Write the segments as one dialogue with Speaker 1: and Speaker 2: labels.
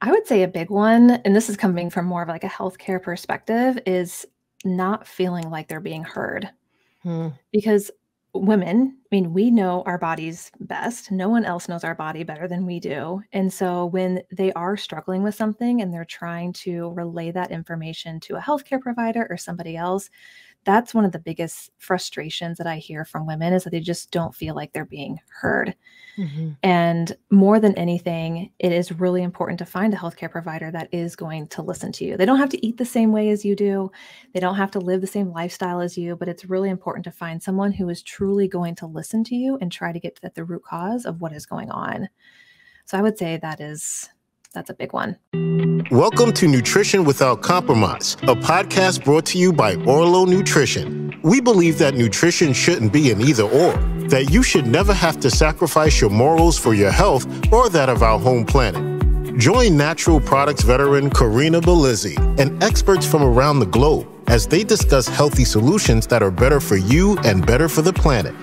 Speaker 1: I would say a big one, and this is coming from more of like a healthcare perspective, is not feeling like they're being heard.
Speaker 2: Hmm.
Speaker 1: Because women, I mean, we know our bodies best. No one else knows our body better than we do. And so when they are struggling with something and they're trying to relay that information to a healthcare provider or somebody else, that's one of the biggest frustrations that I hear from women, is that they just don't feel like they're being heard.
Speaker 2: Mm-hmm.
Speaker 1: And more than anything, it is really important to find a healthcare provider that is going to listen to you. They don't have to eat the same way as you do. They don't have to live the same lifestyle as you, but it's really important to find someone who is truly going to listen to you and try to get at the root cause of what is going on. So I would say that's a big one.
Speaker 3: Welcome to Nutrition Without Compromise, a podcast brought to you by Orlo Nutrition. We believe that nutrition shouldn't be an either or, that you should never have to sacrifice your morals for your health or that of our home planet. Join natural products veteran Corinna Bellizi and experts from around the globe as they discuss healthy solutions that are better for you and better for the planet.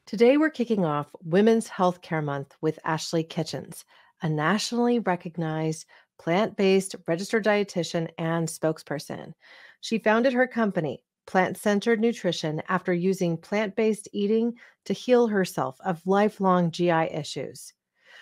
Speaker 2: Today, we're kicking off Women's Healthcare Month with Ashley Kitchens, a nationally recognized plant-based registered dietitian and spokesperson. She founded her company, Plant-Centered Nutrition, after using plant-based eating to heal herself of lifelong GI issues.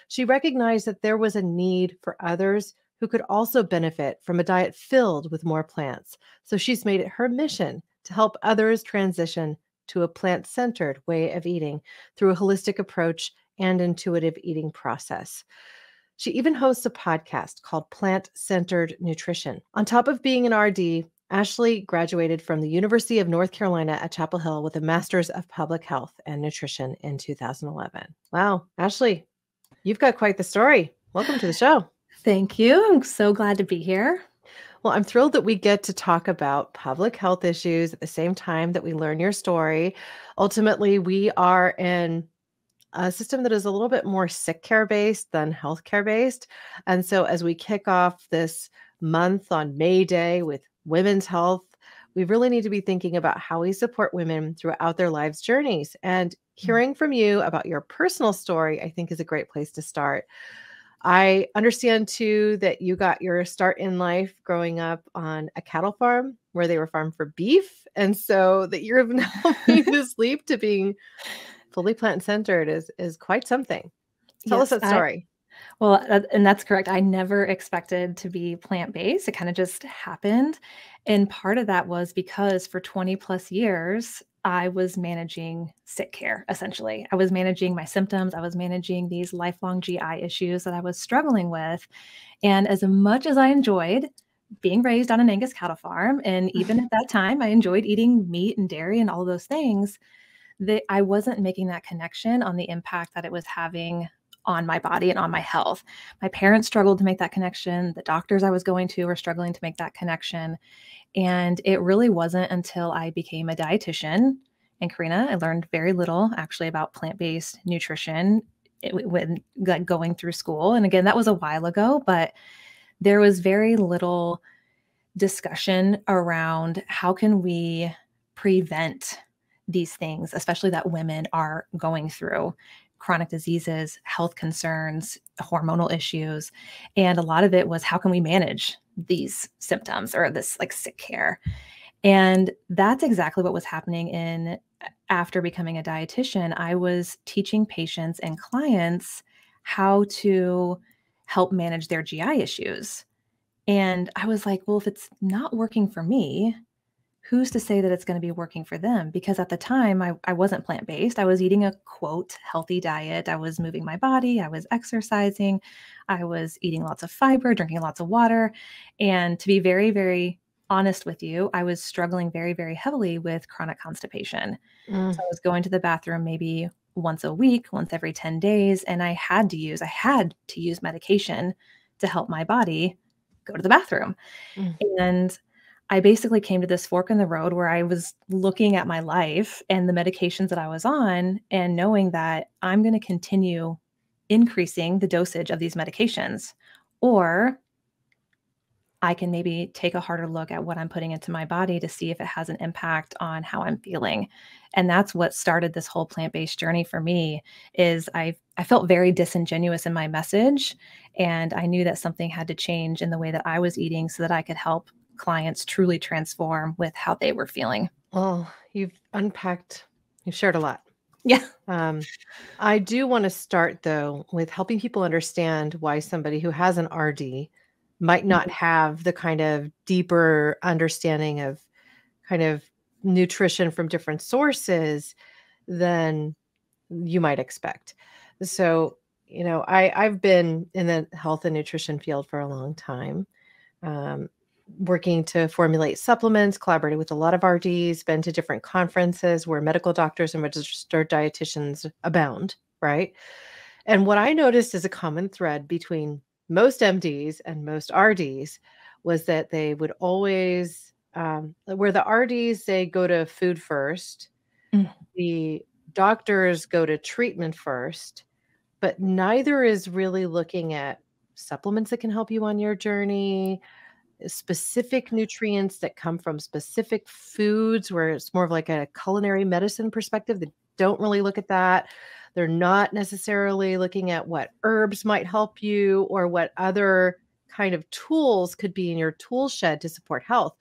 Speaker 2: She recognized that there was a need for others who could also benefit from a diet filled with more plants. So she's made it her mission to help others transition to a plant-centered way of eating through a holistic approach and intuitive eating process. She even hosts a podcast called Plant-Centered Nutrition. On top of being an RD, Ashley graduated from the University of North Carolina at Chapel Hill with a Master's of Public Health and Nutrition in 2011. Wow, Ashley, you've got quite the story. Welcome to the show.
Speaker 1: Thank you. I'm so glad to be here.
Speaker 2: Well, I'm thrilled that we get to talk about public health issues at the same time that we learn your story. Ultimately, we are in a system that is a little bit more sick care based than healthcare based. And so as we kick off this month on May Day with women's health, we really need to be thinking about how we support women throughout their lives' journeys. And hearing from you about your personal story, I think, is a great place to start. I understand, too, that you got your start in life growing up on a cattle farm where they were farmed for beef. And so that you're now made this leap to being fully plant-centered is quite something. Tell us that story.
Speaker 1: And that's correct. I never expected to be plant-based. It kind of just happened. And part of that was because for 20 plus years, I was managing sick care, essentially. I was managing my symptoms. I was managing these lifelong GI issues that I was struggling with. And as much as I enjoyed being raised on an Angus cattle farm, and even at that time, I enjoyed eating meat and dairy and all of those things, I wasn't making that connection on the impact that it was having on my body and on my health. My parents struggled to make that connection. The doctors I was going to were struggling to make that connection. And it really wasn't until I became a dietitian. And Corinna, I learned very little actually about plant-based nutrition when going through school. And again, that was a while ago, but there was very little discussion around how can we prevent these things, especially that women are going through: chronic diseases, health concerns, hormonal issues. And a lot of it was, how can we manage these symptoms or this like sick care? And that's exactly what was happening after becoming a dietitian. I was teaching patients and clients how to help manage their GI issues. And I was like, well, if it's not working for me, who's to say that it's going to be working for them? Because at the time, I wasn't plant-based. I was eating a, quote, healthy diet. I was moving my body. I was exercising. I was eating lots of fiber, drinking lots of water. And to be very, very honest with you, I was struggling very, very heavily with chronic constipation. So I was going to the bathroom maybe once a week, once every 10 days. And I had to use medication to help my body go to the bathroom. And I basically came to this fork in the road where I was looking at my life and the medications that I was on and knowing that I'm going to continue increasing the dosage of these medications, or I can maybe take a harder look at what I'm putting into my body to see if it has an impact on how I'm feeling. And that's what started this whole plant-based journey for me. Is I felt very disingenuous in my message, and I knew that something had to change in the way that I was eating so that I could help clients truly transform with how they were feeling.
Speaker 2: Well, you've shared a lot.
Speaker 1: Yeah.
Speaker 2: I do want to start though with helping people understand why somebody who has an RD might not have the kind of deeper understanding of kind of nutrition from different sources than you might expect. So, I've been in the health and nutrition field for a long time, working to formulate supplements, collaborated with a lot of RDs, been to different conferences where medical doctors and registered dietitians abound, right? And what I noticed as a common thread between most MDs and most RDs was that they would always, where the RDs, they go to food first, the doctors go to treatment first, but neither is really looking at supplements that can help you on your journey, specific nutrients that come from specific foods, where it's more of like a culinary medicine perspective. They don't really look at that. They're not necessarily looking at what herbs might help you or what other kind of tools could be in your tool shed to support health.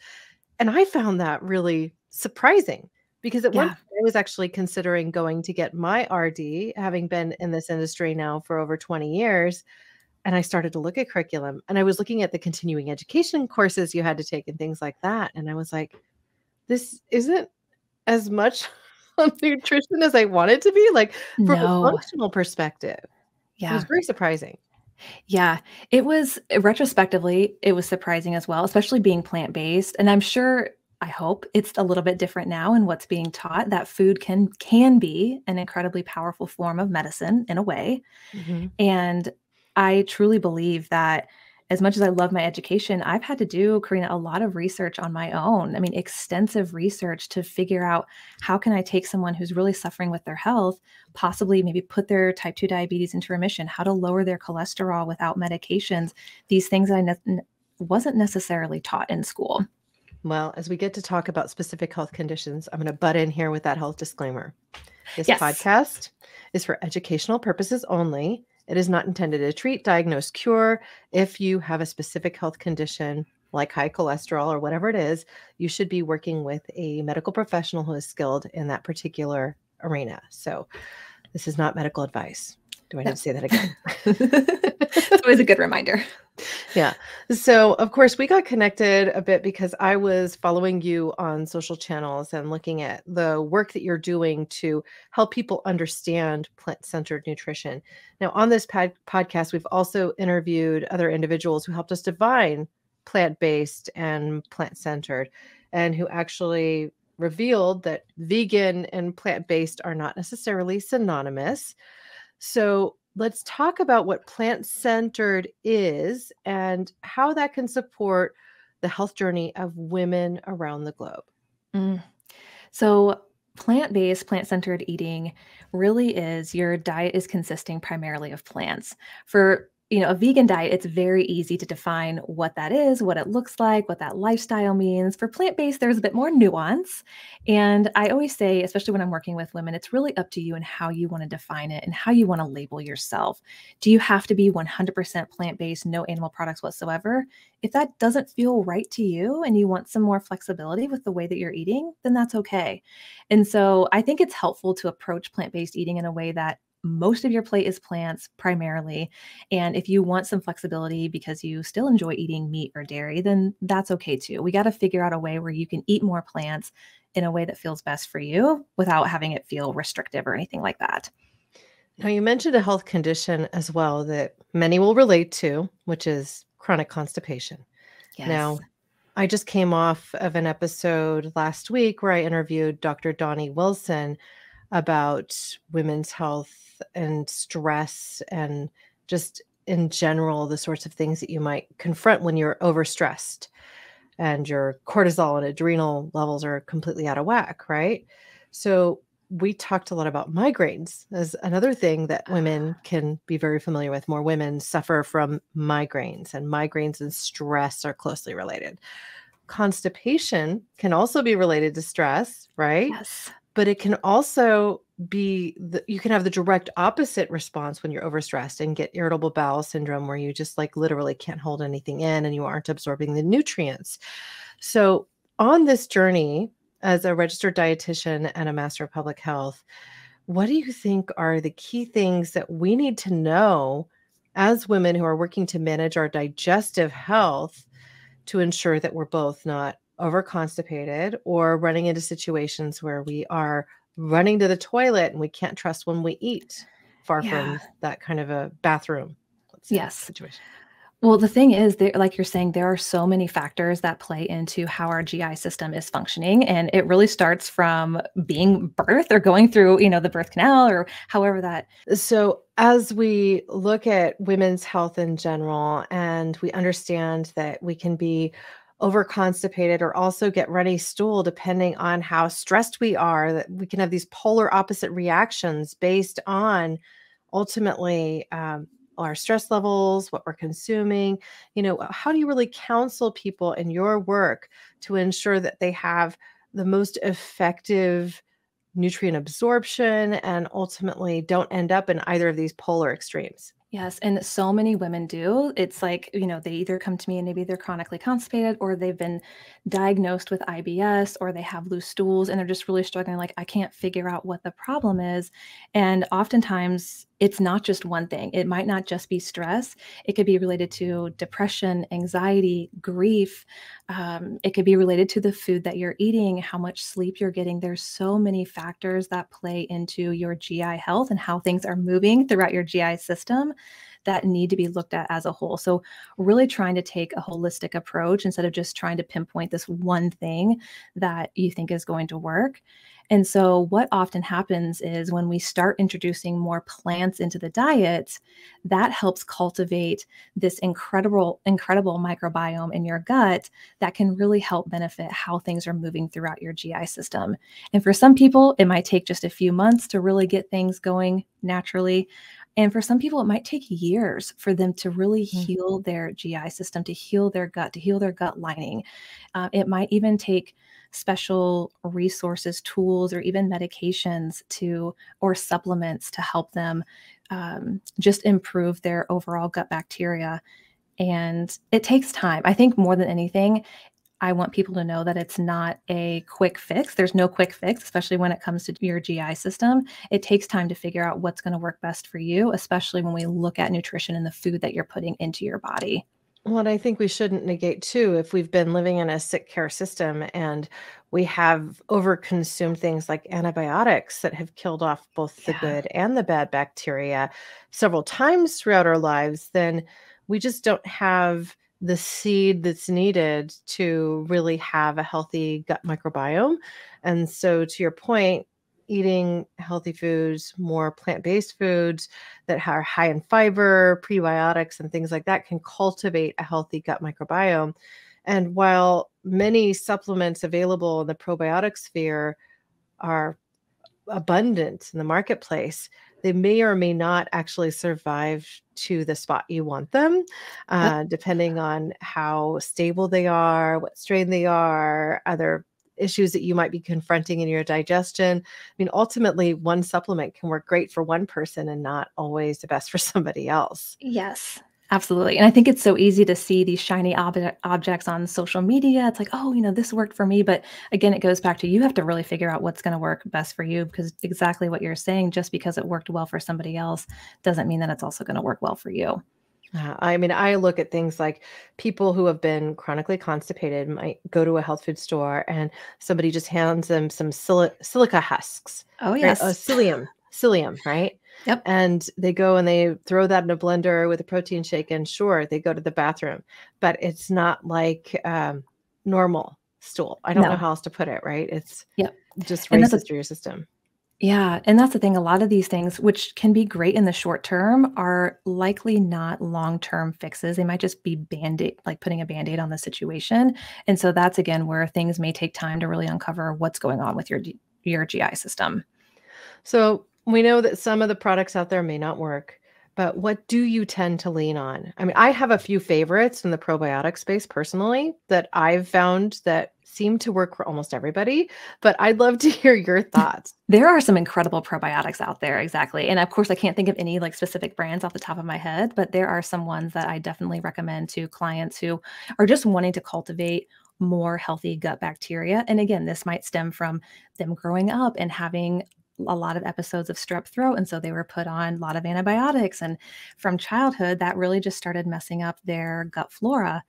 Speaker 2: And I found that really surprising because at one point I was actually considering going to get my RD, having been in this industry now for over 20 years. And I started to look at curriculum, and I was looking at the continuing education courses you had to take and things like that. And I was like, this isn't as much on nutrition as I want it to be, like from a functional perspective. It was very surprising.
Speaker 1: Yeah, it was retrospectively, it was surprising as well, especially being plant-based. And I'm sure, I hope it's a little bit different now in what's being taught, that food can be an incredibly powerful form of medicine in a way. And I truly believe that as much as I love my education, I've had to do, Corinna, a lot of research on my own. I mean, extensive research to figure out how can I take someone who's really suffering with their health, possibly maybe put their type 2 diabetes into remission, how to lower their cholesterol without medications, these things that I wasn't necessarily taught in school.
Speaker 2: Well, as we get to talk about specific health conditions, I'm going to butt in here with that health disclaimer. This podcast is for educational purposes only. It is not intended to treat, diagnose, cure. If you have a specific health condition like high cholesterol or whatever it is, you should be working with a medical professional who is skilled in that particular arena. So this is not medical advice. Do I need to say that again?
Speaker 1: It's always a good reminder.
Speaker 2: Yeah. So, of course, we got connected a bit because I was following you on social channels and looking at the work that you're doing to help people understand plant-centered nutrition. Now, on this podcast, we've also interviewed other individuals who helped us define plant-based and plant-centered, and who actually revealed that vegan and plant-based are not necessarily synonymous. So let's talk about what plant-centered is and how that can support the health journey of women around the globe.
Speaker 1: So plant-based, plant-centered eating really is your diet is consisting primarily of plants. For a vegan diet, it's very easy to define what that is, what it looks like, what that lifestyle means. For plant-based, there's a bit more nuance. And I always say, especially when I'm working with women, it's really up to you and how you want to define it and how you want to label yourself. Do you have to be 100% plant-based, no animal products whatsoever? If that doesn't feel right to you and you want some more flexibility with the way that you're eating, then that's okay. And so I think it's helpful to approach plant-based eating in a way that most of your plate is plants primarily. And if you want some flexibility because you still enjoy eating meat or dairy, then that's okay too. We got to figure out a way where you can eat more plants in a way that feels best for you without having it feel restrictive or anything like that.
Speaker 2: Now, you mentioned a health condition as well that many will relate to, which is chronic constipation.
Speaker 1: Yes.
Speaker 2: Now, I just came off of an episode last week where I interviewed Dr. Donnie Wilson about women's health and stress and just in general, the sorts of things that you might confront when you're overstressed and your cortisol and adrenal levels are completely out of whack, right? So we talked a lot about migraines as another thing that women can be very familiar with. More women suffer from migraines, and migraines and stress are closely related. Constipation can also be related to stress, right?
Speaker 1: Yes.
Speaker 2: But it can also be, you can have the direct opposite response when you're overstressed and get irritable bowel syndrome, where you just like literally can't hold anything in and you aren't absorbing the nutrients. So on this journey as a registered dietitian and a master of public health, what do you think are the key things that we need to know as women who are working to manage our digestive health to ensure that we're both not overconstipated or running into situations where we are running to the toilet and we can't trust when we eat, far
Speaker 1: Yeah.
Speaker 2: from that kind of a bathroom, let's say,
Speaker 1: Yes.
Speaker 2: situation?
Speaker 1: Well, the thing is, like you're saying, there are so many factors that play into how our GI system is functioning. And it really starts from being birthed or going through, the birth canal or however that.
Speaker 2: So as we look at women's health in general, and we understand that we can be overconstipated or also get runny stool depending on how stressed we are, that we can have these polar opposite reactions based on ultimately our stress levels, what we're consuming. How do you really counsel people in your work to ensure that they have the most effective nutrient absorption and ultimately don't end up in either of these polar extremes?
Speaker 1: Yes, and so many women do. It's like, they either come to me and maybe they're chronically constipated or they've been diagnosed with IBS or they have loose stools and they're just really struggling. Like, I can't figure out what the problem is. And oftentimes it's not just one thing. It might not just be stress. It could be related to depression, anxiety, grief. It could be related to the food that you're eating, how much sleep you're getting. There's so many factors that play into your GI health and how things are moving throughout your GI system that need to be looked at as a whole. So really trying to take a holistic approach instead of just trying to pinpoint this one thing that you think is going to work. And so what often happens is when we start introducing more plants into the diet, that helps cultivate this incredible microbiome in your gut that can really help benefit how things are moving throughout your GI system. And for some people, it might take just a few months to really get things going naturally. And for some people, it might take years for them to really heal their GI system, to heal their gut, to heal their gut lining. It might even take special resources, tools, or even medications or supplements to help them just improve their overall gut bacteria. And it takes time. I think more than anything, I want people to know that it's not a quick fix. There's no quick fix, especially when it comes to your GI system. It takes time to figure out what's going to work best for you, especially when we look at nutrition and the food that you're putting into your body.
Speaker 2: Well, and I think we shouldn't negate too, if we've been living in a sick care system and we have overconsumed things like antibiotics that have killed off both the good and the bad bacteria several times throughout our lives, then we just don't have the seed that's needed to really have a healthy gut microbiome. And so to your point, eating healthy foods, more plant-based foods that are high in fiber, prebiotics, and things like that can cultivate a healthy gut microbiome. And while many supplements available in the probiotic sphere are abundant in the marketplace, they may or may not actually survive to the spot you want them, depending on how stable they are, what strain they are, other issues that you might be confronting in your digestion. I mean, ultimately, one supplement can work great for one person and not always the best for somebody else.
Speaker 1: Yes, absolutely. And I think it's so easy to see these shiny objects on social media. It's like, oh, this worked for me. But again, it goes back to you have to really figure out what's going to work best for you, because exactly what you're saying, just because it worked well for somebody else doesn't mean that it's also going to work well for you.
Speaker 2: I mean, I look at things like people who have been chronically constipated might go to a health food store and somebody just hands them some silica husks.
Speaker 1: Oh,
Speaker 2: Right?
Speaker 1: yes.
Speaker 2: Psyllium, right?
Speaker 1: Yep.
Speaker 2: And they go and they throw that in a blender with a protein shake, and sure, they go to the bathroom, but it's not like normal stool. I don't know
Speaker 1: No.
Speaker 2: how else to put it, right? It's
Speaker 1: Yep.
Speaker 2: just
Speaker 1: And
Speaker 2: races through your system.
Speaker 1: Yeah. And that's the thing. A lot of these things, which can be great in the short term, are likely not long-term fixes. They might just be Band-Aid, like putting a Band-Aid on the situation. And so that's, again, where things may take time to really uncover what's going on with your GI system.
Speaker 2: So we know that some of the products out there may not work, but what do you tend to lean on? I mean, I have a few favorites in the probiotic space personally that I've found that seem to work for almost everybody, but I'd love to hear your thoughts.
Speaker 1: There are some incredible probiotics out there, exactly. And of course, I can't think of any like specific brands off the top of my head, but there are some ones that I definitely recommend to clients who are just wanting to cultivate more healthy gut bacteria. And again, this might stem from them growing up and having a lot of episodes of strep throat. And so they were put on a lot of antibiotics. And from childhood, that really just started messing up their gut flora.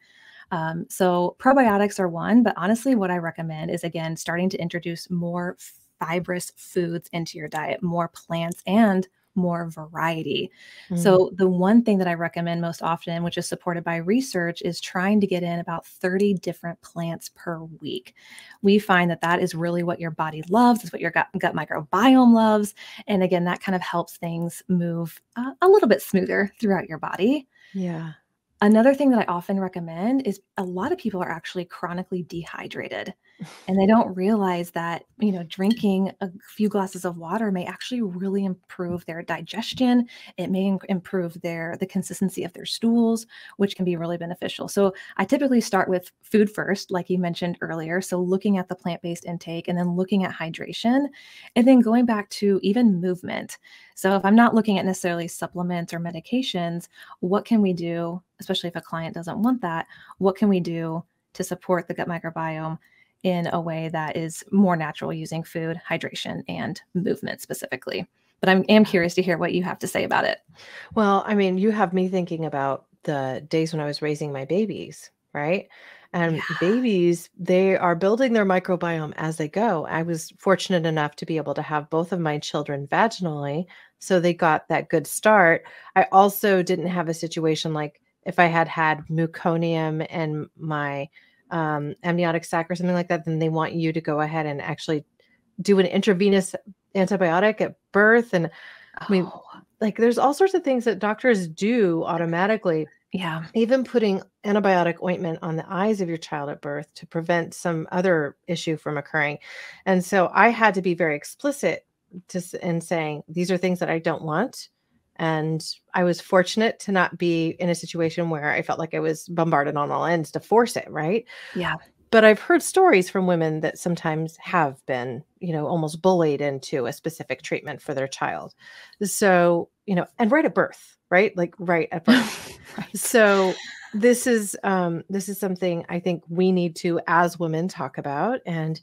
Speaker 1: So probiotics are one, but honestly, what I recommend is again, starting to introduce more fibrous foods into your diet, more plants and more variety. So the one thing that I recommend most often, which is supported by research, is trying to get in about 30 different plants per week. We find that that is really what your body loves. It's what your gut microbiome loves. And again, that kind of helps things move a little bit smoother throughout your body.
Speaker 2: Yeah.
Speaker 1: Another thing that I often recommend is a lot of people are actually chronically dehydrated and they don't realize that, drinking a few glasses of water may actually really improve their digestion. It may improve the consistency of their stools, which can be really beneficial. So I typically start with food first, like you mentioned earlier. So looking at the plant-based intake and then looking at hydration and then going back to even movement. So if I'm not looking at necessarily supplements or medications, what can we do, especially if a client doesn't want that, what can we do to support the gut microbiome in a way that is more natural using food, hydration, and movement specifically? But I am curious to hear what you have to say about it.
Speaker 2: Well, I mean, you have me thinking about the days when I was raising my babies, right? And
Speaker 1: Yeah.
Speaker 2: babies, they are building their microbiome as they go. I was fortunate enough to be able to have both of my children vaginally, so they got that good start. I also didn't have a situation like if I had had meconium in my amniotic sac or something like that, then they want you to go ahead and actually do an intravenous antibiotic at birth. And I mean,
Speaker 1: Oh,
Speaker 2: like there's all sorts of things that doctors do automatically,
Speaker 1: yeah.
Speaker 2: even putting antibiotic ointment on the eyes of your child at birth to prevent some other issue from occurring. And so I had to be very explicit in saying, these are things that I don't want. And I was fortunate to not be in a situation where I felt like I was bombarded on all ends to force it, right?
Speaker 1: Yeah.
Speaker 2: But I've heard stories from women that sometimes have been, almost bullied into a specific treatment for their child. So, and right at birth, right? Like right at birth.
Speaker 1: Right.
Speaker 2: So this is something I think we need to, as women, talk about and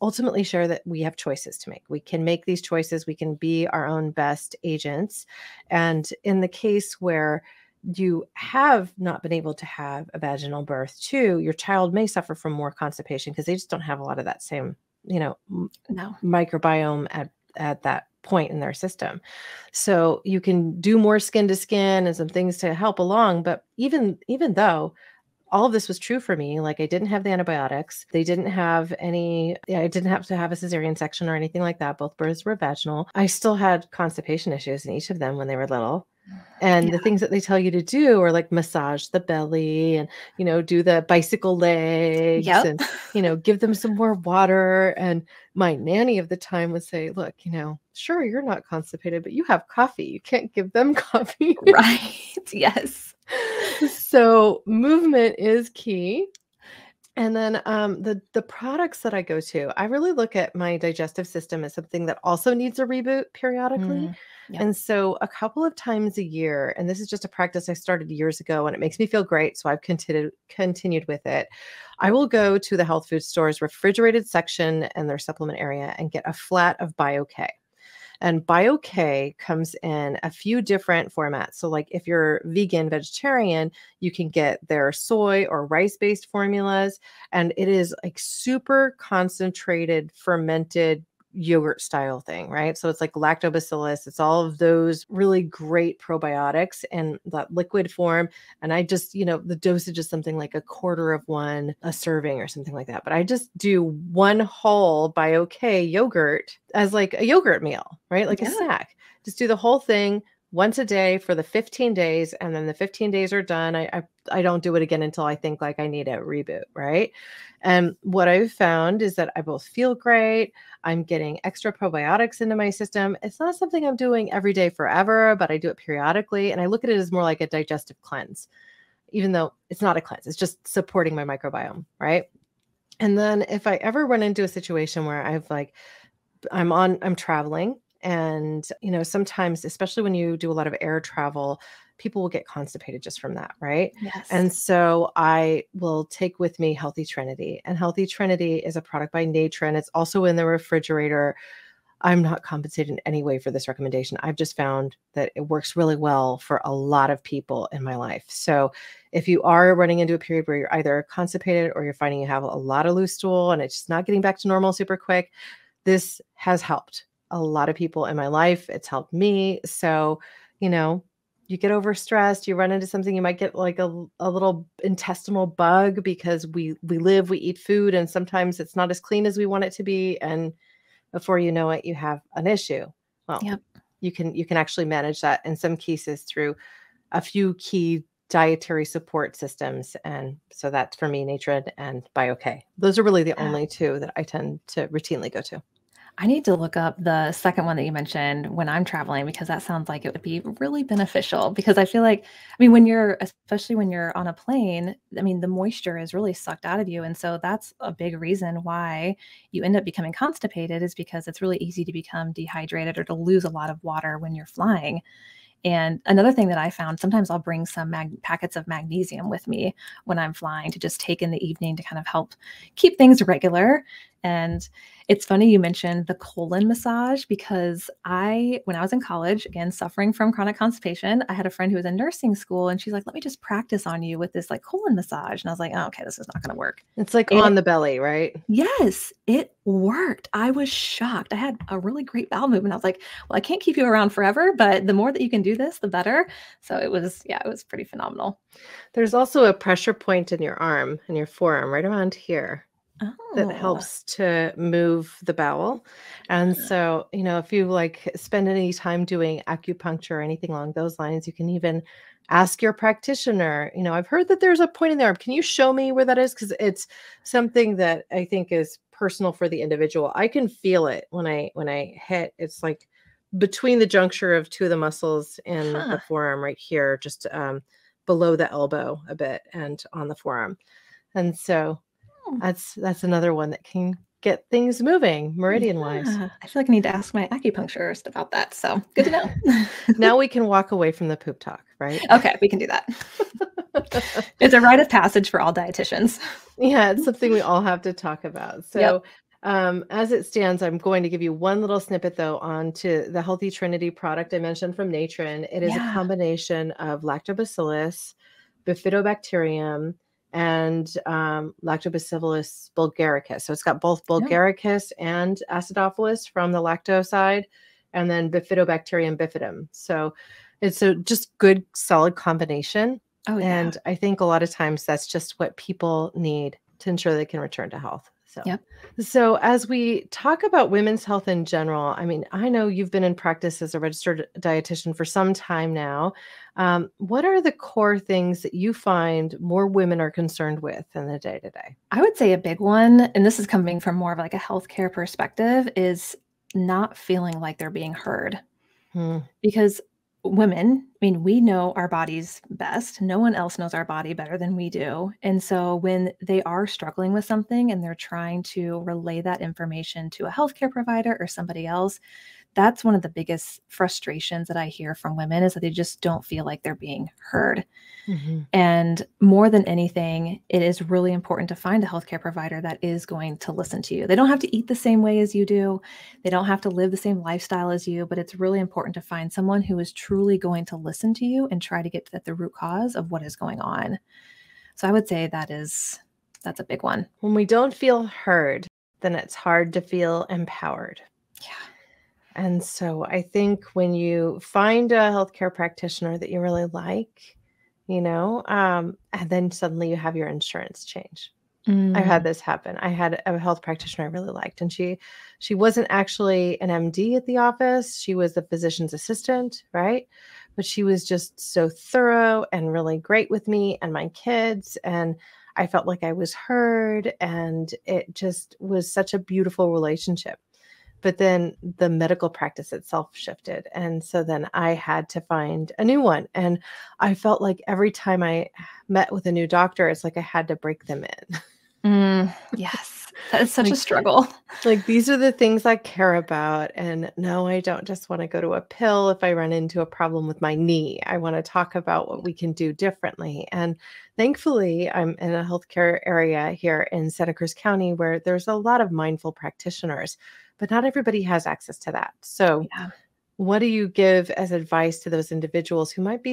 Speaker 2: ultimately share that we have choices to make. We can make these choices. We can be our own best agents. And in the case where you have not been able to have a vaginal birth too, your child may suffer from more constipation because they just don't have a lot of that same,
Speaker 1: No.
Speaker 2: microbiome at that point in their system. So you can do more skin to skin and some things to help along. But even though all of this was true for me, like I didn't have the antibiotics, I didn't have to have a cesarean section or anything like that. Both births were vaginal. I still had constipation issues in each of them when they were little. And the things that they tell you to do are like massage the belly and, do the bicycle legs
Speaker 1: Yep.
Speaker 2: and, give them some more water. And my nanny of the time would say, look, sure, you're not constipated, but you have coffee. You can't give them coffee.
Speaker 1: Right. Yes.
Speaker 2: So movement is key. And then the products that I go to, I really look at my digestive system as something that also needs a reboot periodically.
Speaker 1: Yep.
Speaker 2: And so a couple of times a year, and this is just a practice I started years ago and it makes me feel great. So I've continued with it. I will go to the health food store's refrigerated section and their supplement area and get a flat of BioK. And BioK comes in a few different formats. So like if you're vegan, vegetarian, you can get their soy or rice-based formulas. And it is like super concentrated, fermented yogurt style thing, right? So it's like lactobacillus. It's all of those really great probiotics in that liquid form. And I just, the dosage is something like 1/4 of one, a serving or something like that. But I just do one whole BioK yogurt as like a yogurt meal, right? Like a snack. Just do the whole thing once a day for the 15 days. And then the 15 days are done. I don't do it again until I think like I need a reboot. Right. And what I've found is that I both feel great. I'm getting extra probiotics into my system. It's not something I'm doing every day forever, but I do it periodically. And I look at it as more like a digestive cleanse, even though it's not a cleanse, it's just supporting my microbiome. Right. And then if I ever run into a situation where I'm traveling and, sometimes, especially when you do a lot of air travel, people will get constipated just from that. Right.
Speaker 1: Yes.
Speaker 2: And so I will take with me Healthy Trinity, and Healthy Trinity is a product by Nutrient. It's also in the refrigerator. I'm not compensated in any way for this recommendation. I've just found that it works really well for a lot of people in my life. So if you are running into a period where you're either constipated or you're finding you have a lot of loose stool and it's just not getting back to normal super quick, this has helped a lot of people in my life. It's helped me. So, you get overstressed, you run into something, you might get like a little intestinal bug because we eat food, and sometimes it's not as clean as we want it to be. And before you know it, you have an issue. Well,
Speaker 1: Yep.
Speaker 2: you can actually manage that in some cases through a few key dietary support systems. And so that's for me, Nutrient and BioK. Those are really the only two that I tend to routinely go to.
Speaker 1: I need to look up the second one that you mentioned when I'm traveling, because that sounds like it would be really beneficial, because I feel like, especially when you're on a plane, the moisture is really sucked out of you. And so that's a big reason why you end up becoming constipated, is because it's really easy to become dehydrated or to lose a lot of water when you're flying. And another thing that I found, sometimes I'll bring some packets of magnesium with me when I'm flying to just take in the evening to kind of help keep things regular. And it's funny you mentioned the colon massage, because when I was in college, again, suffering from chronic constipation, I had a friend who was in nursing school, and she's like, let me just practice on you with this like colon massage. And I was like, oh, okay, this is not going to work.
Speaker 2: It's like on the belly, right?
Speaker 1: Yes, it worked. I was shocked. I had a really great bowel movement. I was like, well, I can't keep you around forever, but the more that you can do this, the better. So it was pretty phenomenal.
Speaker 2: There's also a pressure point in your arm, in your forearm, right around here, that helps to move the bowel. And so, if you like spend any time doing acupuncture or anything along those lines, you can even ask your practitioner. I've heard that there's a point in the arm. Can you show me where that is? Because it's something that I think is personal for the individual. I can feel it when I hit. It's like between the juncture of two of the muscles in the forearm right here, just below the elbow a bit and on the forearm. And so that's another one that can get things moving meridian wise.
Speaker 1: I feel like I need to ask my acupuncturist about that. So good to know.
Speaker 2: Now we can walk away from the poop talk, right?
Speaker 1: Okay, we can do that. It's a rite of passage for all dietitians.
Speaker 2: Yeah, it's something we all have to talk about. So as it stands, I'm going to give you one little snippet though onto the Healthy Trinity product I mentioned from Nutrient. It is a combination of lactobacillus, bifidobacterium, and Lactobacillus bulgaricus. So it's got both bulgaricus and acidophilus from the lacto side, and then bifidobacterium bifidum. So it's a just good, solid combination. Oh, yeah. And I think a lot of times that's just what people need to ensure they can return to health. So as we talk about women's health in general, I know you've been in practice as a registered dietitian for some time now. What are the core things that you find more women are concerned with in the day-to-day?
Speaker 1: I would say a big one, and this is coming from more of like a healthcare perspective, is not feeling like they're being heard. Because women, we know our bodies best. No one else knows our body better than we do. And so when they are struggling with something and they're trying to relay that information to a healthcare provider or somebody else, that's one of the biggest frustrations that I hear from women, is that they just don't feel like they're being heard. And more than anything, it is really important to find a healthcare provider that is going to listen to you. They don't have to eat the same way as you do. They don't have to live the same lifestyle as you, but it's really important to find someone who is truly going to listen to you and try to get at the root cause of what is going on. So I would say that's a big one.
Speaker 2: When we don't feel heard, then it's hard to feel empowered.
Speaker 1: Yeah.
Speaker 2: And so I think when you find a healthcare practitioner that you really like, and then suddenly you have your insurance change. I had
Speaker 1: Mm.
Speaker 2: this happen. I had a health practitioner I really liked, and she wasn't actually an MD at the office. She was a physician's assistant, right? But she was just so thorough and really great with me and my kids, and I felt like I was heard, and it just was such a beautiful relationship. But then the medical practice itself shifted, and so then I had to find a new one, and I felt like every time I met with a new doctor, it's like I had to break them in.
Speaker 1: Yes, that is such a
Speaker 2: Like
Speaker 1: struggle.
Speaker 2: these are the things I care about, and no, I don't just wanna go to a pill if I run into a problem with my knee. I wanna talk about what we can do differently, and thankfully, I'm in a healthcare area here in Santa Cruz County where there's a lot of mindful practitioners, but not everybody has access to that. So,
Speaker 1: Yeah.
Speaker 2: what do you give as advice to those individuals who might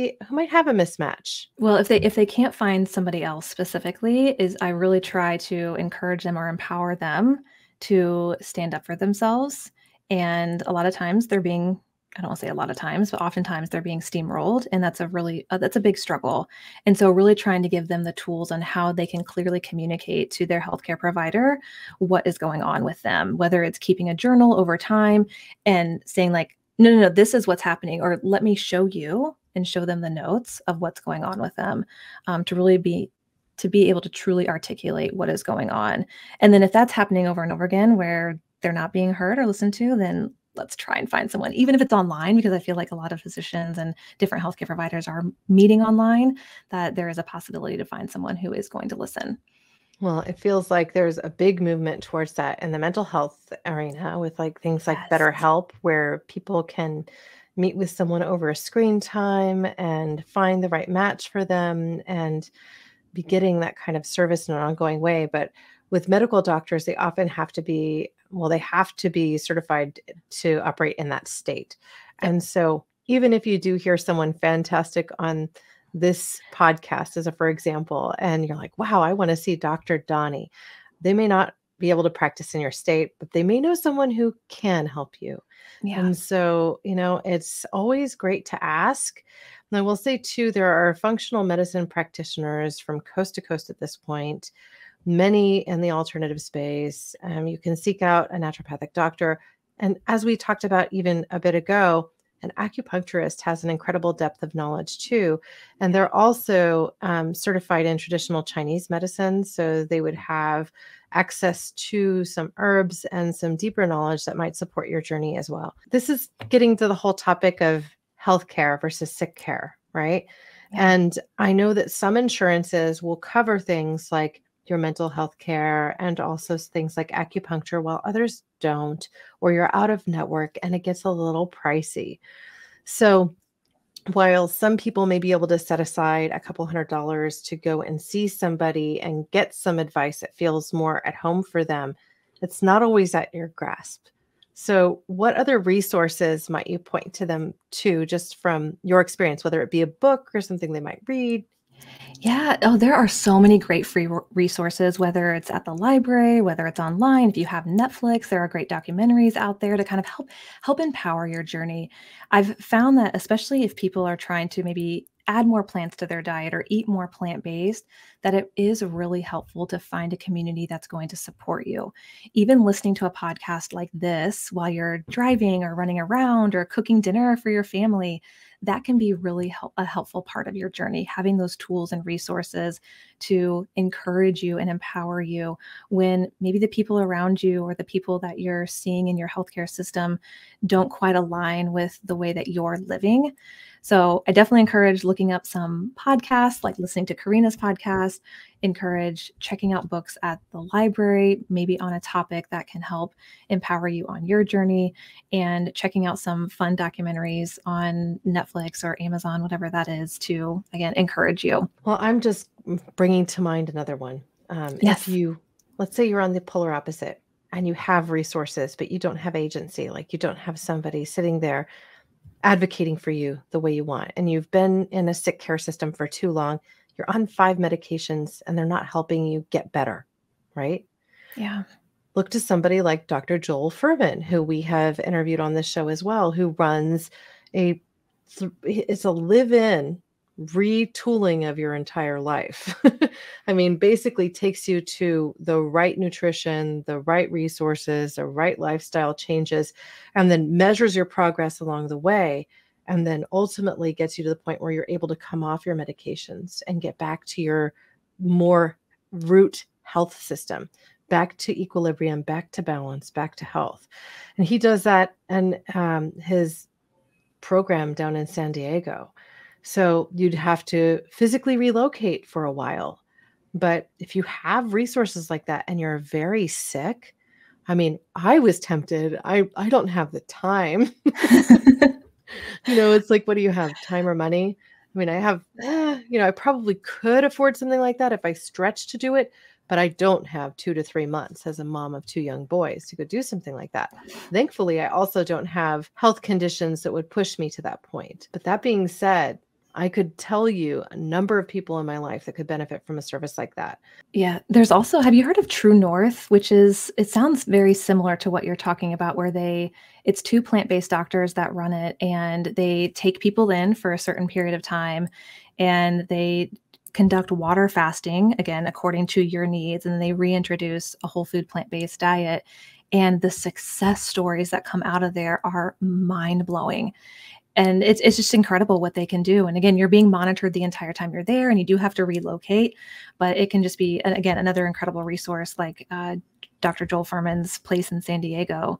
Speaker 2: have a mismatch?
Speaker 1: Well, if they can't find somebody else specifically, is I really try to encourage them or empower them to stand up for themselves. And a lot of times they're being, I don't want to say a lot of times, but oftentimes they're being steamrolled, and that's a big struggle. And so really trying to give them the tools on how they can clearly communicate to their healthcare provider what is going on with them, whether it's keeping a journal over time and saying like, no, no, no, this is what's happening, or let me show you and show them the notes of what's going on with them, to be able to truly articulate what is going on. And then if that's happening over and over again where they're not being heard or listened to, then let's try and find someone, even if it's online, because I feel like a lot of physicians and different healthcare providers are meeting online, that there is a possibility to find someone who is going to listen.
Speaker 2: Well, it feels like there's a big movement towards that in the mental health arena with like things like
Speaker 1: Yes.
Speaker 2: BetterHelp, where people can meet with someone over a screen time and find the right match for them and be getting that kind of service in an ongoing way. But with medical doctors, they often have to be, well, they have to be certified to operate in that state.
Speaker 1: Yep.
Speaker 2: And so even if you do hear someone fantastic on this podcast, as a for example, and you're like, wow, I want to see Dr. Donnie, they may not be able to practice in your state, but they may know someone who can help you.
Speaker 1: Yeah.
Speaker 2: And so, it's always great to ask. And I will say too, there are functional medicine practitioners from coast to coast at this point, many in the alternative space. You can seek out a naturopathic doctor. And as we talked about even a bit ago, an acupuncturist has an incredible depth of knowledge too. And they're also certified in traditional Chinese medicine. So they would have access to some herbs and some deeper knowledge that might support your journey as well. This is getting to the whole topic of healthcare versus sick care, right?
Speaker 1: Yeah.
Speaker 2: And I know that some insurances will cover things like your mental health care and also things like acupuncture, while others don't, or you're out of network and it gets a little pricey. So while some people may be able to set aside a couple $100 to go and see somebody and get some advice that feels more at home for them, it's not always at your grasp. So what other resources might you point to them to, just from your experience, whether it be a book or something they might read?
Speaker 1: Yeah. Oh, there are so many great free resources, whether it's at the library, whether it's online. If you have Netflix, there are great documentaries out there to kind of help empower your journey. I've found that especially if people are trying to maybe add more plants to their diet or eat more plant-based, that it is really helpful to find a community that's going to support you. Even listening to a podcast like this while you're driving or running around or cooking dinner for your family, that can be really a helpful part of your journey, having those tools and resources to encourage you and empower you when maybe the people around you or the people that you're seeing in your healthcare system don't quite align with the way that you're living. So I definitely encourage looking up some podcasts, like listening to Corinna's podcast, encourage checking out books at the library, maybe on a topic that can help empower you on your journey, and checking out some fun documentaries on Netflix or Amazon, whatever that is, to, again, encourage you.
Speaker 2: Well, I'm just bringing to mind another one.
Speaker 1: Yes.
Speaker 2: Let's say you're on the polar opposite and you have resources, but you don't have agency, like you don't have somebody sitting there advocating for you the way you want, and you've been in a sick care system for too long, you're on 5 medications and they're not helping you get better, right?
Speaker 1: Yeah.
Speaker 2: Look to somebody like Dr. Joel Furman, who we have interviewed on this show as well, who runs it's a live-in retooling of your entire life. I mean, basically takes you to the right nutrition, the right resources, the right lifestyle changes, and then measures your progress along the way. And then ultimately gets you to the point where you're able to come off your medications and get back to your more root health system, back to equilibrium, back to balance, back to health. And he does that in his program down in San Diego. So you'd have to physically relocate for a while. But if you have resources like that and you're very sick, I mean, I was tempted. I don't have the time. It's like, what do you have, time or money? I mean, I have, I probably could afford something like that if I stretched to do it, but I don't have 2 to 3 months as a mom of 2 young boys to go do something like that. Thankfully, I also don't have health conditions that would push me to that point. But that being said, I could tell you a number of people in my life that could benefit from a service like that.
Speaker 1: Yeah. There's also, have you heard of True North, which is, it sounds very similar to what you're talking about, where it's 2 plant-based doctors that run it, and they take people in for a certain period of time, and they conduct water fasting, again, according to your needs, and then they reintroduce a whole food plant-based diet. And the success stories that come out of there are mind-blowing. And it's just incredible what they can do. And again, you're being monitored the entire time you're there, and you do have to relocate, but it can just be, again, another incredible resource like Dr. Joel Furman's place in San Diego.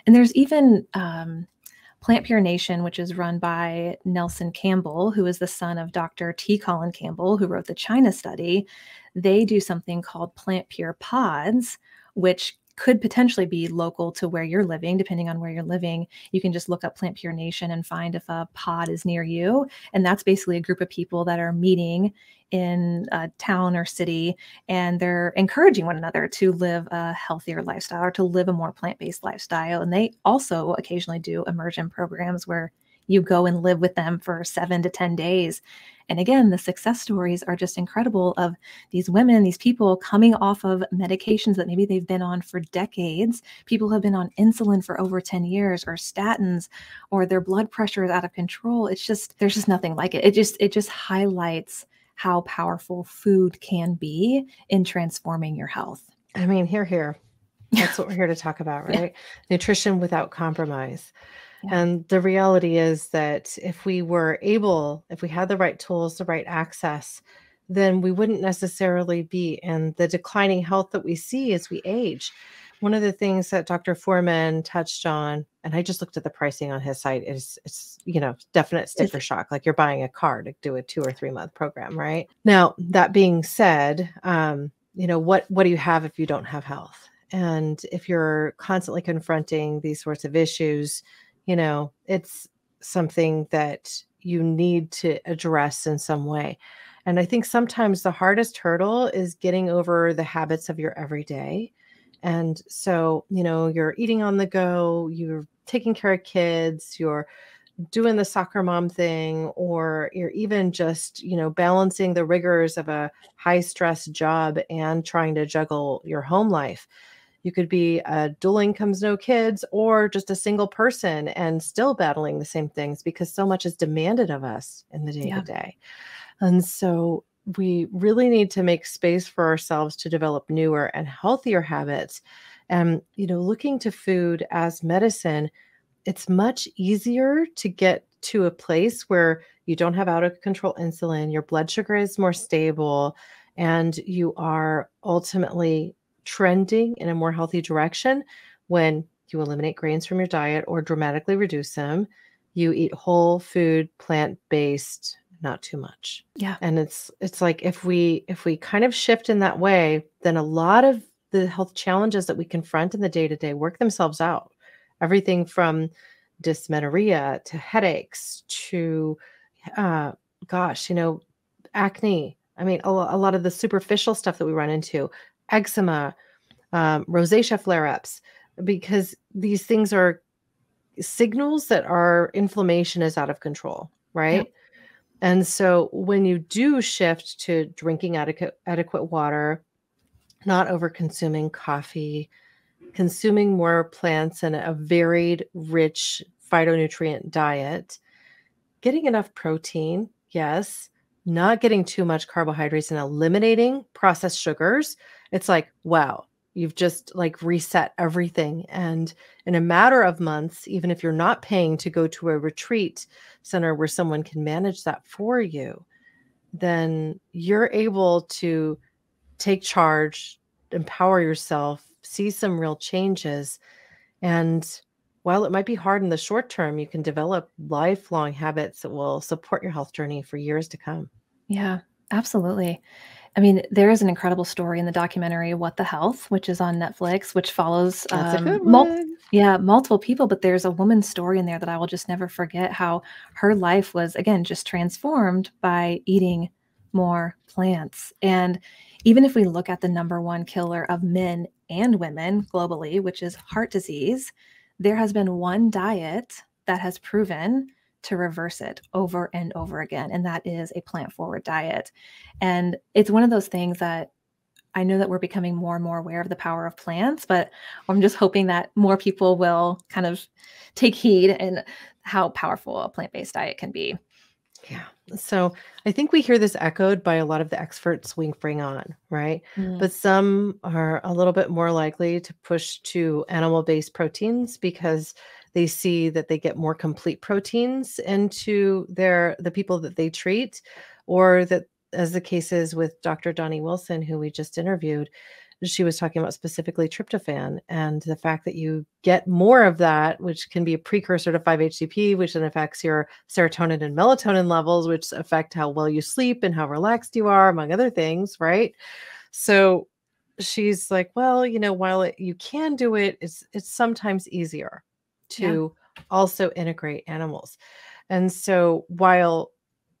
Speaker 1: And there's even Plant Pure Nation, which is run by Nelson Campbell, who is the son of Dr. T. Colin Campbell, who wrote the China study. They do something called Plant Pure Pods, which could potentially be local to where you're living, depending on where you're living. You can just look up Plant Pure Nation and find if a pod is near you. And that's basically a group of people that are meeting in a town or city, and they're encouraging one another to live a healthier lifestyle or to live a more plant-based lifestyle. And they also occasionally do immersion programs where you go and live with them for 7 to 10 days. And again, the success stories are just incredible of these women, these people coming off of medications that maybe they've been on for decades. People have been on insulin for over 10 years, or statins, or their blood pressure is out of control. It's just, there's just nothing like it. It just highlights how powerful food can be in transforming your health.
Speaker 2: I mean, here. That's what we're here to talk about, right? Yeah. Nutrition without compromise. Yeah. And the reality is that if we had the right tools, the right access, then we wouldn't necessarily be in the declining health that we see as we age. One of the things that Dr. Foreman touched on, and I just looked at the pricing on his site, it's definite sticker shock, like you're buying a car to do a 2 or 3 month program, right? Now, that being said, what do you have if you don't have health? And if you're constantly confronting these sorts of issues, it's something that you need to address in some way. And I think sometimes the hardest hurdle is getting over the habits of your everyday. And so, you're eating on the go, you're taking care of kids, you're doing the soccer mom thing, or you're even just, balancing the rigors of a high stress job and trying to juggle your home life. You could be a dual incomes, no kids, or just a single person and still battling the same things because so much is demanded of us in the day-to-day. And so we really need to make space for ourselves to develop newer and healthier habits. And, looking to food as medicine, it's much easier to get to a place where you don't have out of control insulin, your blood sugar is more stable, and you are ultimately trending in a more healthy direction when you eliminate grains from your diet or dramatically reduce them. You eat whole food, plant-based, not too much.
Speaker 1: Yeah.
Speaker 2: And it's like if we kind of shift in that way, then a lot of the health challenges that we confront in the day-to-day work themselves out. Everything from dysmenorrhea to headaches to acne. I mean, a lot of the superficial stuff that we run into, eczema, rosacea flare-ups, because these things are signals that our inflammation is out of control, right? Yeah. And so when you do shift to drinking adequate water, not over-consuming coffee, consuming more plants and a varied, rich phytonutrient diet, getting enough protein, yes, not getting too much carbohydrates and eliminating processed sugars, it's like, wow, you've just like reset everything. And in a matter of months, even if you're not paying to go to a retreat center where someone can manage that for you, then you're able to take charge, empower yourself, see some real changes. And while it might be hard in the short term, you can develop lifelong habits that will support your health journey for years to come.
Speaker 1: Yeah, absolutely. I mean, there is an incredible story in the documentary What the Health, which is on Netflix, which follows
Speaker 2: That's a good one.
Speaker 1: multiple people, but there's a woman's story in there that I will just never forget, how her life was, again, just transformed by eating more plants. And even if we look at the number one killer of men and women globally, which is heart disease, there has been one diet that has proven to reverse it over and over again. And that is a plant-forward diet. And it's one of those things that I know that we're becoming more and more aware of the power of plants, but I'm just hoping that more people will kind of take heed in how powerful a plant-based diet can be.
Speaker 2: Yeah. So I think we hear this echoed by a lot of the experts we bring on, right? But some are a little bit more likely to push to animal-based proteins because they see that they get more complete proteins into the people that they treat, or that, as the case is with Dr. Donnie Wilson, who we just interviewed, she was talking about specifically tryptophan and the fact that you get more of that, which can be a precursor to 5-HTP, which then affects your serotonin and melatonin levels, which affect how well you sleep and how relaxed you are, among other things, right? So she's like, well, while you can do it, it's sometimes easier to also integrate animals. And so while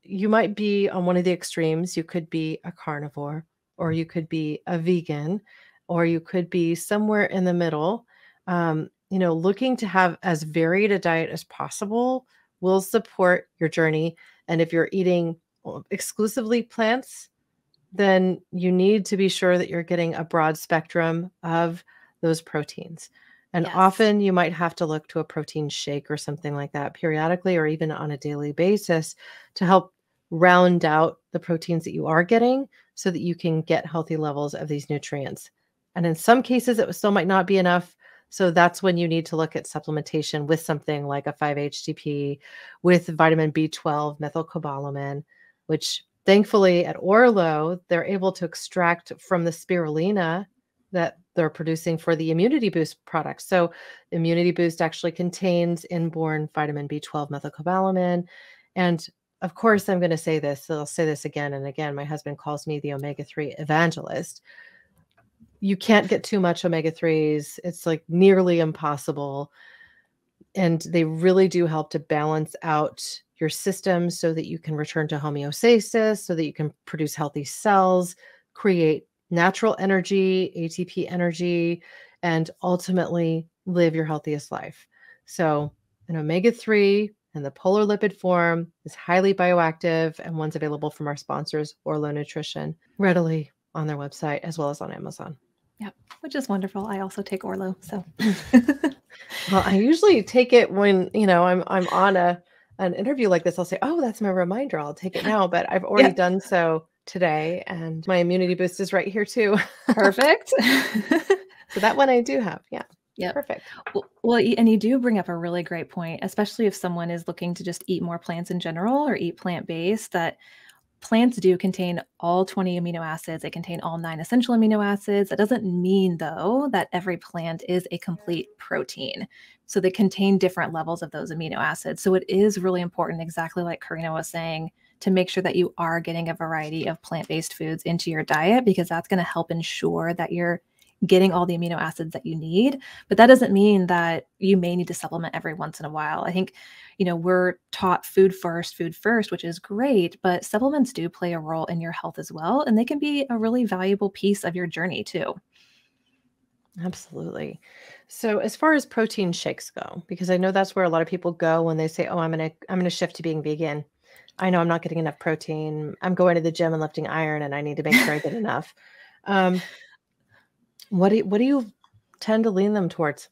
Speaker 2: you might be on one of the extremes, you could be a carnivore, or you could be a vegan, or you could be somewhere in the middle. Looking to have as varied a diet as possible will support your journey. And if you're eating exclusively plants, then you need to be sure that you're getting a broad spectrum of those proteins. And often you might have to look to a protein shake or something like that periodically, or even on a daily basis, to help round out the proteins that you are getting so that you can get healthy levels of these nutrients. And in some cases, it still might not be enough. So that's when you need to look at supplementation with something like a 5-HTP, with vitamin B12, methylcobalamin, which thankfully at Orlo, they're able to extract from the spirulina that they're producing for the Immunity Boost products. So Immunity Boost actually contains inborn vitamin B12 methylcobalamin. And of course, I'm going to say this, so I'll say this again and again. My husband calls me the omega-3 evangelist. You can't get too much omega-3s. It's like nearly impossible. And they really do help to balance out your system so that you can return to homeostasis, so that you can produce healthy cells, create natural energy, ATP energy, and ultimately live your healthiest life. So an omega-3 in the polar lipid form is highly bioactive, and one's available from our sponsors, Orlo Nutrition, readily on their website as well as on Amazon.
Speaker 1: Yep, which is wonderful. I also take Orlo, so.
Speaker 2: Well, I usually take it when I'm on an interview like this. I'll say, "Oh, that's my reminder. I'll take it now." But I've already done so today, and my Immunity Boost is right here too.
Speaker 1: Perfect.
Speaker 2: So that one I do have. Yeah.
Speaker 1: Yeah.
Speaker 2: Perfect.
Speaker 1: Well, and you do bring up a really great point, especially if someone is looking to just eat more plants in general or eat plant-based, that plants do contain all 20 amino acids. They contain all 9 essential amino acids. That doesn't mean, though, that every plant is a complete protein. So they contain different levels of those amino acids. So it is really important, exactly like Corinna was saying, to make sure that you are getting a variety of plant-based foods into your diet, because that's going to help ensure that you're getting all the amino acids that you need. But that doesn't mean that you may need to supplement every once in a while. I think, we're taught food first, which is great, but supplements do play a role in your health as well. And they can be a really valuable piece of your journey too.
Speaker 2: Absolutely. So as far as protein shakes go, because I know that's where a lot of people go when they say, "Oh, I'm going to shift to being vegan. I know I'm not getting enough protein. I'm going to the gym and lifting iron, and I need to make sure I get enough." What do you tend to lean them towards?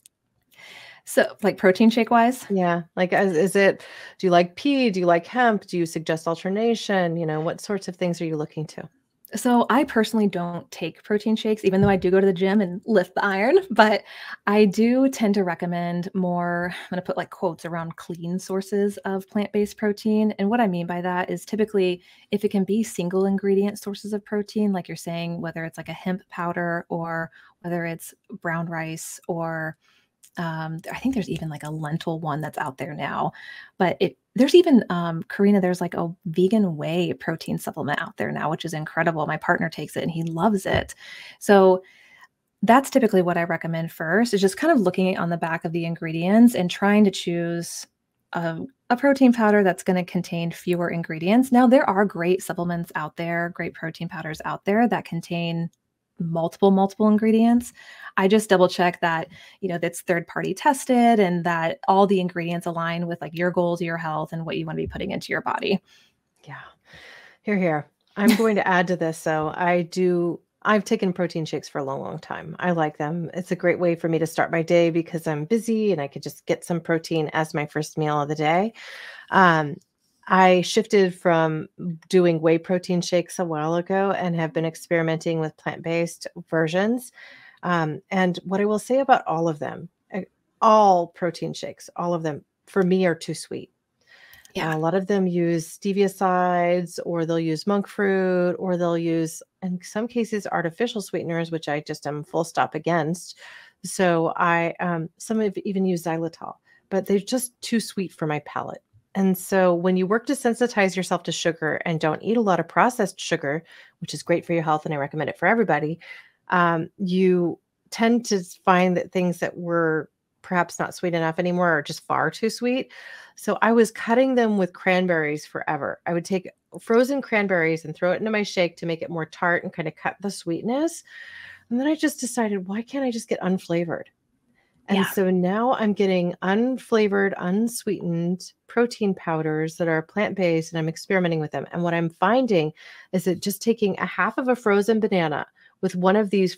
Speaker 1: So like protein shake wise?
Speaker 2: Yeah. Like, is it, do you like pea? Do you like hemp? Do you suggest alternation? What sorts of things are you looking to?
Speaker 1: So I personally don't take protein shakes, even though I do go to the gym and lift the iron, but I do tend to recommend more, I'm going to put like quotes around clean sources of plant-based protein. And what I mean by that is typically if it can be single ingredient sources of protein, like you're saying, whether it's like a hemp powder or whether it's brown rice or I think there's even like a lentil one that's out there now, but there's even Corinna, there's like a vegan whey protein supplement out there now, which is incredible. My partner takes it and he loves it. So that's typically what I recommend first is just kind of looking on the back of the ingredients and trying to choose a protein powder that's going to contain fewer ingredients. Now, there are great supplements out there, great protein powders out there that contain multiple ingredients. I just double check that, that's third party tested and that all the ingredients align with like your goals, your health, and what you want to be putting into your body.
Speaker 2: Yeah. Here. I'm going to add to this. So I've taken protein shakes for a long time. I like them. It's a great way for me to start my day because I'm busy and I could just get some protein as my first meal of the day. I shifted from doing whey protein shakes a while ago and have been experimenting with plant-based versions. And what I will say about all of them, all protein shakes, all of them for me are too sweet.
Speaker 1: Yeah.
Speaker 2: A lot of them use stevia sides, or they'll use monk fruit, or they'll use, in some cases, artificial sweeteners, which I just am full stop against. So some have even used xylitol, but they're just too sweet for my palate. And so when you work to sensitize yourself to sugar and don't eat a lot of processed sugar, which is great for your health, and I recommend it for everybody, you tend to find that things that were perhaps not sweet enough anymore are just far too sweet. So I was cutting them with cranberries forever. I would take frozen cranberries and throw it into my shake to make it more tart and kind of cut the sweetness. And then I just decided, why can't I just get unflavored? And so now I'm getting unflavored, unsweetened protein powders that are plant-based, and I'm experimenting with them. And what I'm finding is that just taking a half of a frozen banana with one of these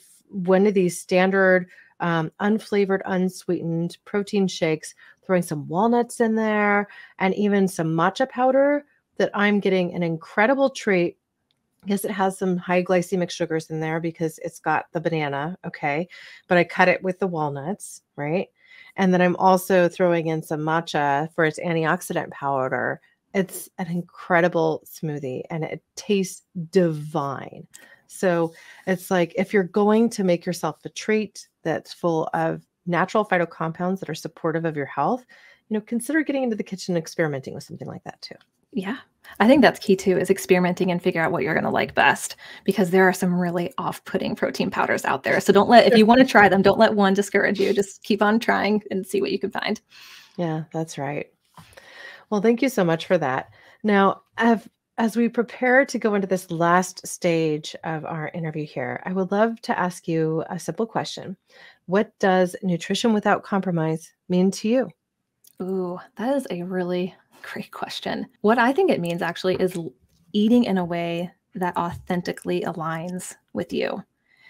Speaker 2: standard unflavored, unsweetened protein shakes, throwing some walnuts in there and even some matcha powder, that I'm getting an incredible treat. Yes, it has some high glycemic sugars in there because it's got the banana. Okay. But I cut it with the walnuts, right? And then I'm also throwing in some matcha for its antioxidant powder. It's an incredible smoothie and it tastes divine. So it's like, if you're going to make yourself a treat that's full of natural phytocompounds that are supportive of your health, consider getting into the kitchen and experimenting with something like that too.
Speaker 1: Yeah. I think that's key too, is experimenting and figure out what you're going to like best, because there are some really off-putting protein powders out there. So if you want to try them, don't let one discourage you. Just keep on trying and see what you can find.
Speaker 2: Yeah, that's right. Well, thank you so much for that. Now, as we prepare to go into this last stage of our interview here, I would love to ask you a simple question. What does nutrition without compromise mean to you?
Speaker 1: Ooh, that is a really great question. What I think it means actually is eating in a way that authentically aligns with you.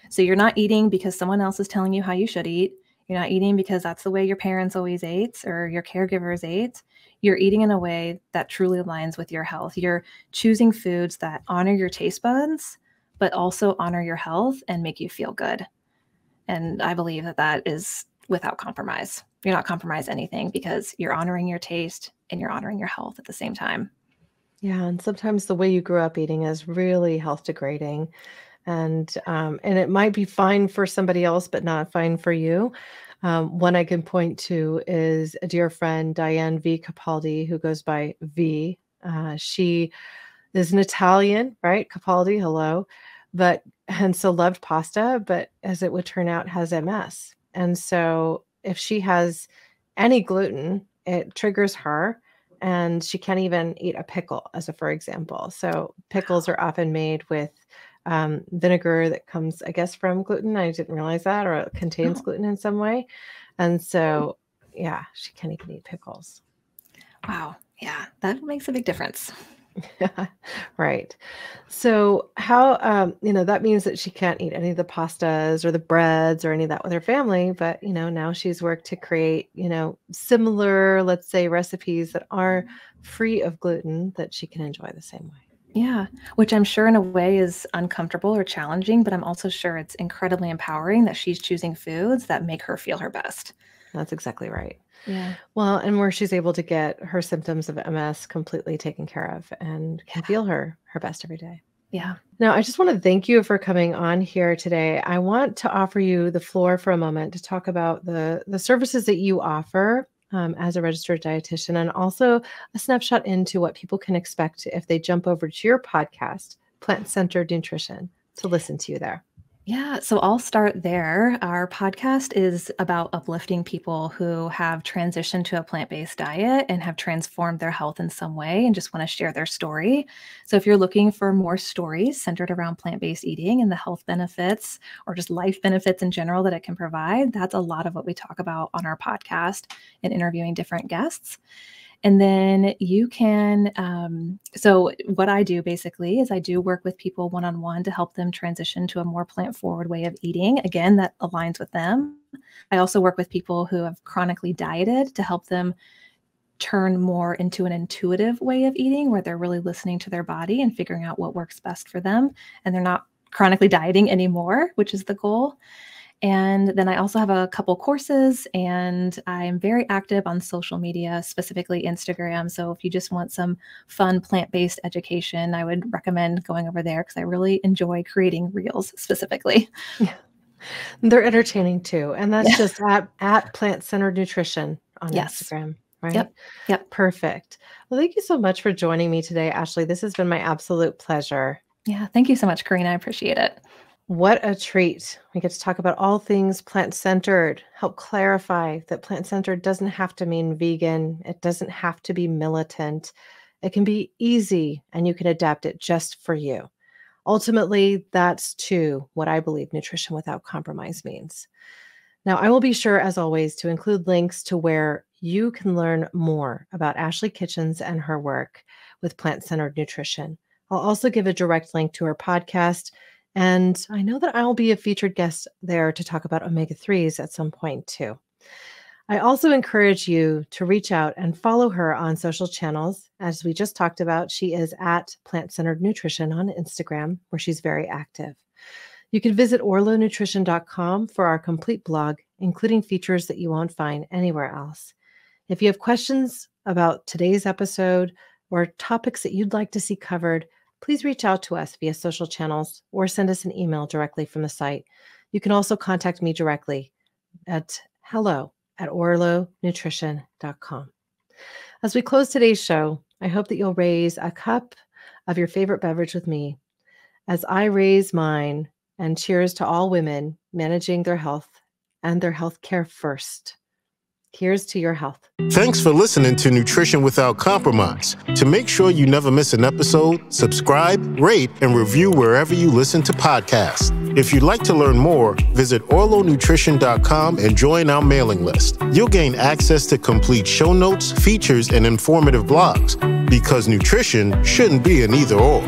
Speaker 1: So you're not eating because someone else is telling you how you should eat. You're not eating because that's the way your parents always ate or your caregivers ate. You're eating in a way that truly aligns with your health. You're choosing foods that honor your taste buds, but also honor your health and make you feel good. And I believe that is without compromise. You're not compromise anything because you're honoring your taste and you're honoring your health at the same time.
Speaker 2: Yeah, and sometimes the way you grew up eating is really health degrading, and it might be fine for somebody else, but not fine for you. One I can point to is a dear friend, Diane V. Capaldi, who goes by V. She is an Italian, right? Capaldi, hello, and so loved pasta, but as it would turn out, has MS, and so if she has any gluten, it triggers her. And she can't even eat a pickle, for example. So pickles are often made with vinegar that comes, I guess, from gluten. I didn't realize that, or it contains gluten in some way. And so, yeah, she can't even eat pickles.
Speaker 1: Wow. Yeah, that makes a big difference.
Speaker 2: Right. So how, that means that she can't eat any of the pastas or the breads or any of that with her family. But, now she's worked to create, similar, let's say, recipes that are free of gluten that she can enjoy the same way.
Speaker 1: Yeah, which I'm sure in a way is uncomfortable or challenging, but I'm also sure it's incredibly empowering that she's choosing foods that make her feel her best.
Speaker 2: That's exactly right.
Speaker 1: Yeah.
Speaker 2: Well, and where she's able to get her symptoms of MS completely taken care of and can feel her best every day.
Speaker 1: Yeah.
Speaker 2: Now, I just want to thank you for coming on here today. I want to offer you the floor for a moment to talk about the services that you offer as a registered dietitian, and also a snapshot into what people can expect if they jump over to your podcast, Plant-Centered Nutrition, to listen to you there.
Speaker 1: Yeah, so I'll start there. Our podcast is about uplifting people who have transitioned to a plant-based diet and have transformed their health in some way and just want to share their story. So if you're looking for more stories centered around plant-based eating and the health benefits or just life benefits in general that it can provide, that's a lot of what we talk about on our podcast and interviewing different guests. And then you can, so what I do basically is I do work with people one-on-one to help them transition to a more plant-forward way of eating. Again, that aligns with them. I also work with people who have chronically dieted to help them turn more into an intuitive way of eating where they're really listening to their body and figuring out what works best for them. And they're not chronically dieting anymore, which is the goal. And then I also have a couple courses, and I'm very active on social media, specifically Instagram. So if you just want some fun plant-based education, I would recommend going over there because I really enjoy creating reels specifically.
Speaker 2: Yeah. They're entertaining too. And that's just at Plant-Centered Nutrition on Instagram, right?
Speaker 1: Yep.
Speaker 2: Perfect. Well, thank you so much for joining me today, Ashley. This has been my absolute pleasure.
Speaker 1: Yeah. Thank you so much, Corinna. I appreciate it.
Speaker 2: What a treat. We get to talk about all things plant-centered, help clarify that plant-centered doesn't have to mean vegan. It doesn't have to be militant. It can be easy, and you can adapt it just for you. Ultimately, that's too what I believe nutrition without compromise means. Now, I will be sure, as always, to include links to where you can learn more about Ashley Kitchens and her work with plant-centered nutrition. I'll also give a direct link to her podcast. And I know that I'll be a featured guest there to talk about omega-3s at some point too. I also encourage you to reach out and follow her on social channels. As we just talked about, she is at Plant-Centered Nutrition on Instagram, where she's very active. You can visit orlonutrition.com for our complete blog, including features that you won't find anywhere else. If you have questions about today's episode or topics that you'd like to see covered, please reach out to us via social channels or send us an email directly from the site. You can also contact me directly at hello@orlonutrition.com. As we close today's show, I hope that you'll raise a cup of your favorite beverage with me as I raise mine, and cheers to all women managing their health and their health care first. Here's to your health.
Speaker 3: Thanks for listening to Nutrition Without Compromise. To make sure you never miss an episode, subscribe, rate, and review wherever you listen to podcasts. If you'd like to learn more, visit orlonutrition.com and join our mailing list. You'll gain access to complete show notes, features, and informative blogs, because nutrition shouldn't be an either-or.